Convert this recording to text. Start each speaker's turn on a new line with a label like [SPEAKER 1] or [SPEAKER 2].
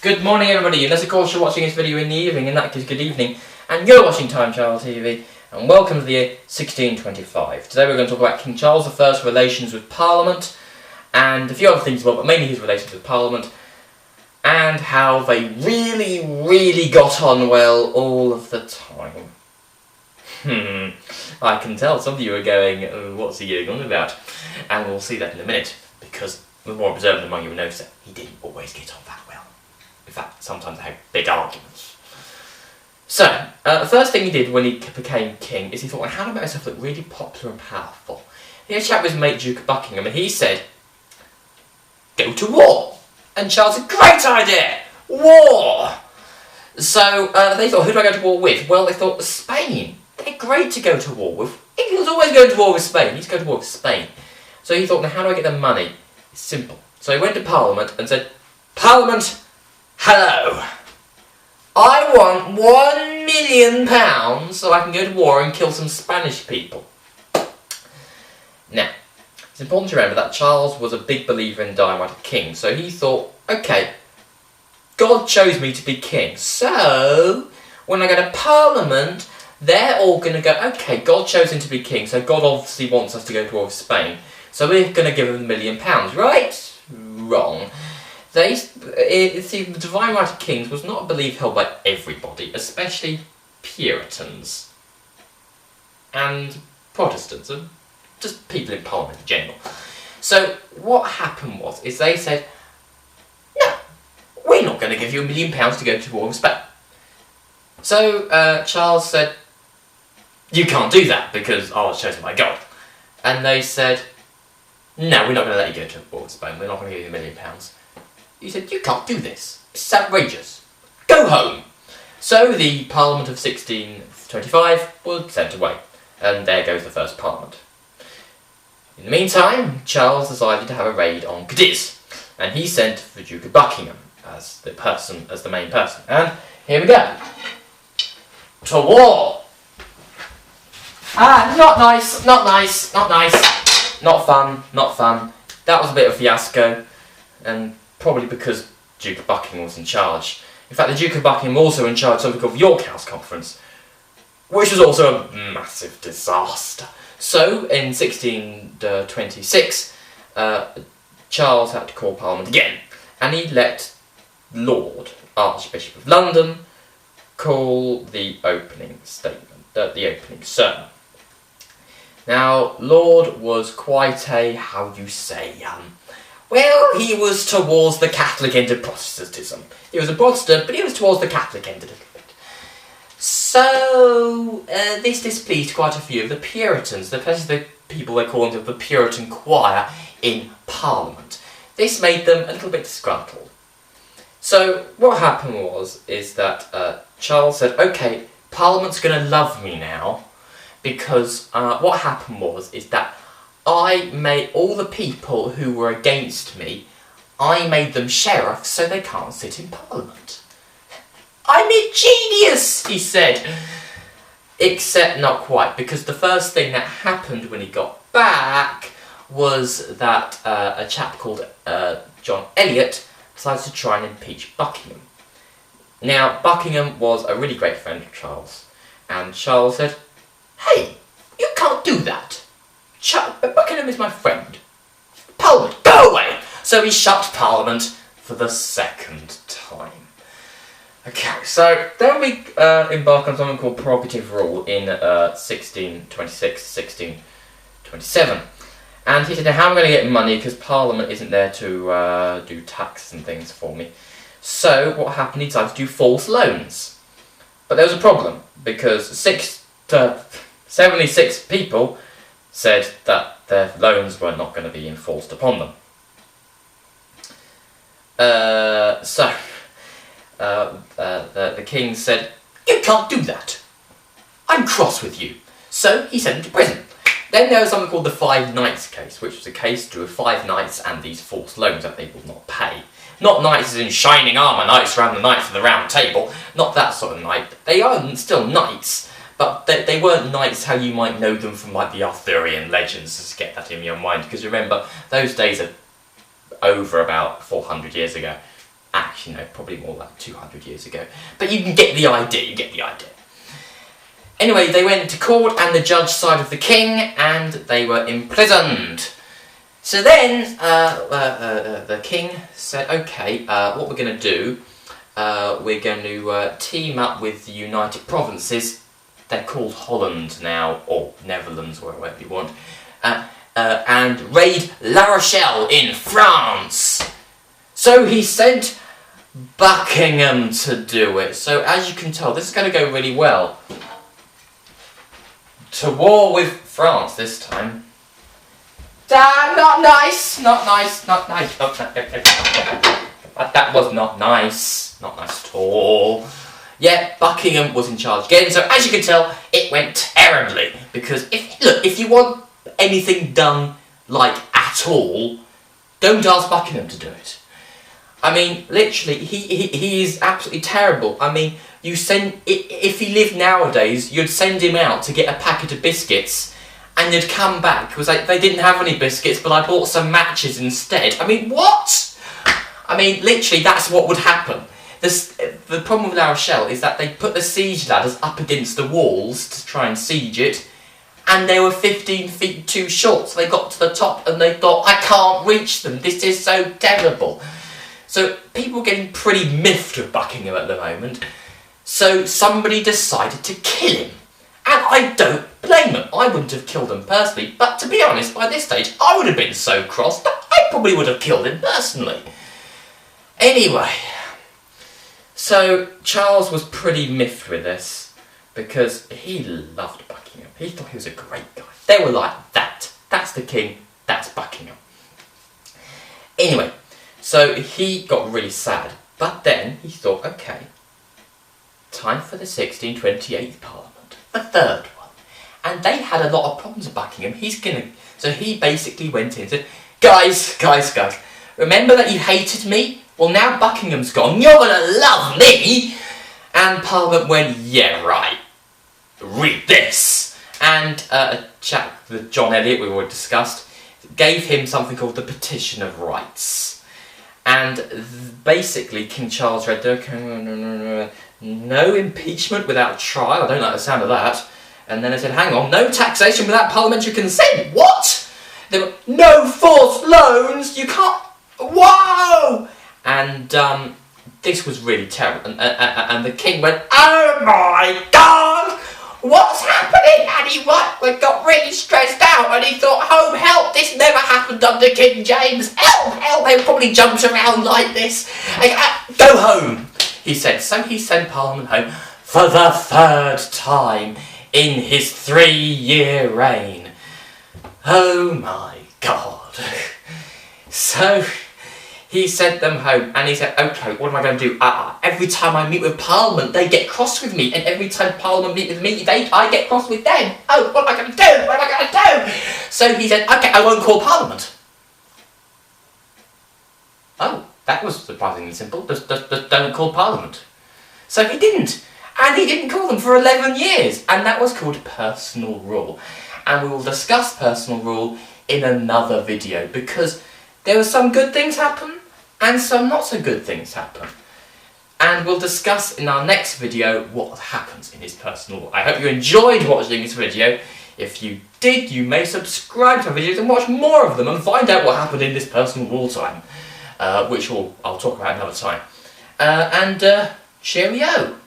[SPEAKER 1] Good morning everybody, unless of course you're watching this video in the evening, in that case good evening, and you're watching Time Child TV, and welcome to the year 1625. Today we're going to talk about King Charles I's relations with Parliament, and a few other things as well, but mainly his relations with Parliament, and how they really got on well all of the time. I can tell some of you are going, oh, what's he going on about? And we'll see that in a minute, because the more observant among you will notice that he didn't always get on that well. In fact, sometimes they had big arguments. So, the first thing he did when he became king is he thought, well, how to make myself look really popular and powerful? He had a chat with his mate Duke of Buckingham, and he said, go to war. And Charles said, great idea! War! So, they thought, who do I go to war with? Well, they thought, Spain. They're great to go to war with. England's always going to war with Spain. He needs to go to war with Spain. So he thought, now how do I get the money? It's simple. So he went to Parliament and said, Parliament, hello. I want £1 million so I can go to war and kill some Spanish people. Now, it's important to remember that Charles was a big believer in dying like a king, so he thought, okay, God chose me to be king, so when I go to Parliament, they're all going to go, okay, God chose him to be king, so God obviously wants us to go to war with Spain, so we're going to give him £1 million, right? Wrong. The divine right of kings was not a belief held by everybody, especially Puritans and Protestants, and just people in Parliament in general. So what happened was, is they said, no, we're not going to give you £1 million to go to war with Spain. So Charles said, you can't do that because I was chosen by God. And they said, no, we're not going to let you go to war with Spain, we're not going to give you £1 million. He said, you can't do this. It's outrageous. Go home. So the Parliament of 1625 was sent away, and there goes the first Parliament. In the meantime, Charles decided to have a raid on Cadiz, and he sent the Duke of Buckingham as the main person. And here we go. To war. Not nice, not nice, not nice. Not fun. That was a bit of a fiasco, and probably because Duke of Buckingham was in charge. In fact, the Duke of Buckingham was also in charge of something called the York House Conference, which was also a massive disaster. So, in 1626, Charles had to call Parliament again, and he let Lord, Archbishop of London, call the opening statement, the opening sermon. Now, Lord was quite a, well, he was towards the Catholic end of Protestantism. He was a Protestant, but he was towards the Catholic end a little bit. So, this displeased quite a few of the Puritans, especially the people they call them the Puritan choir in Parliament. This made them a little bit disgruntled. So, what happened is that Charles said, okay, Parliament's going to love me now, because what happened is that I made all the people who were against me, I made them sheriffs so they can't sit in Parliament. I'm a genius, he said. Except not quite, because the first thing that happened when he got back was that a chap called John Eliot decided to try and impeach Buckingham. Now, Buckingham was a really great friend of Charles, and Charles said, hey, you can't do that. Buckingham is my friend. Parliament, go away! So he shut Parliament for the second time. Okay, so then we embark on something called prerogative rule in 1626, 1627. And he said, now how am I going to get money because Parliament isn't there to do taxes and things for me. So what happened, he decided to do false loans. But there was a problem, because 76 people said that their loans were not going to be enforced upon them. The king said, you can't do that. I'm cross with you. So he sent him to prison. Then there was something called the Five Knights case, which was a case to do with 5 knights and these false loans that they would not pay. Not knights as in shining armour, knights around the knights of the round table, not that sort of knight. They are still knights, but they weren't knights how you might know them from like the Arthurian legends, just get that in your mind, because remember, those days are over about 400 years ago. Actually, no, probably more like 200 years ago. But you can get the idea, Anyway, they went to court and the judge sided with the king and they were imprisoned. So then the king said, okay, what we're going to do, we're going to team up with the United Provinces. They're called Holland now, or Netherlands, or whatever you want, and raid La Rochelle in France. So he sent Buckingham to do it. So as you can tell, this is going to go really well. To war with France this time. Not nice. That was not nice. Not nice at all. Yeah, Buckingham was in charge again. So as you can tell, it went terribly. Because if you want anything done like at all, don't ask Buckingham to do it. I mean, literally, he is absolutely terrible. I mean, if he lived nowadays, you'd send him out to get a packet of biscuits, and you'd come back. It was like, they didn't have any biscuits, but I bought some matches instead. I mean, what? I mean, literally, that's what would happen. The problem with La Rochelle is that they put the siege ladders up against the walls to try and siege it, and they were 15 feet too short, so they got to the top and they thought, I can't reach them, this is so terrible. So people are getting pretty miffed with Buckingham at the moment. So somebody decided to kill him. And I don't blame them. I wouldn't have killed him personally, but to be honest, by this stage, I would have been so cross that I probably would have killed him personally. Anyway, so Charles was pretty miffed with this, because he loved Buckingham. He thought he was a great guy. They were like, that's the king, that's Buckingham. Anyway, so he got really sad, but then he thought, okay, time for the 1628 Parliament, the third one. And they had a lot of problems with Buckingham. So he basically went in and said, guys, remember that you hated me? Well, now Buckingham's gone, you're gonna love me! And Parliament went, yeah, right, read this. And a chap, the John Eliot we already discussed, gave him something called the Petition of Rights. And basically, King Charles read, no impeachment without trial. I don't like the sound of that. And then they said, hang on, no taxation without parliamentary consent. What? There were no forced loans. You can't. Whoa! And this was really terrible. And the king went, oh my God! What's happening? And he got really stressed out and he thought, oh help, this never happened under King James. Help, they probably jumped around like this. Go home, he said. So he sent Parliament home for the third time in his 3-year reign. Oh my God. So he sent them home and he said, okay, what am I going to do? Every time I meet with Parliament, they get cross with me. And every time Parliament meet with me, I get cross with them. Oh, what am I going to do? What am I going to do? So he said, okay, I won't call Parliament. Oh, that was surprisingly simple. Just don't call Parliament. So he didn't. And he didn't call them for 11 years. And that was called personal rule. And we will discuss personal rule in another video because there were some good things happen and some not so good things happen. And we'll discuss in our next video what happens in his personal rule. I hope you enjoyed watching this video. If you did, you may subscribe to our videos and watch more of them and find out what happened in this personal rule time, which I'll talk about another time. Cheerio!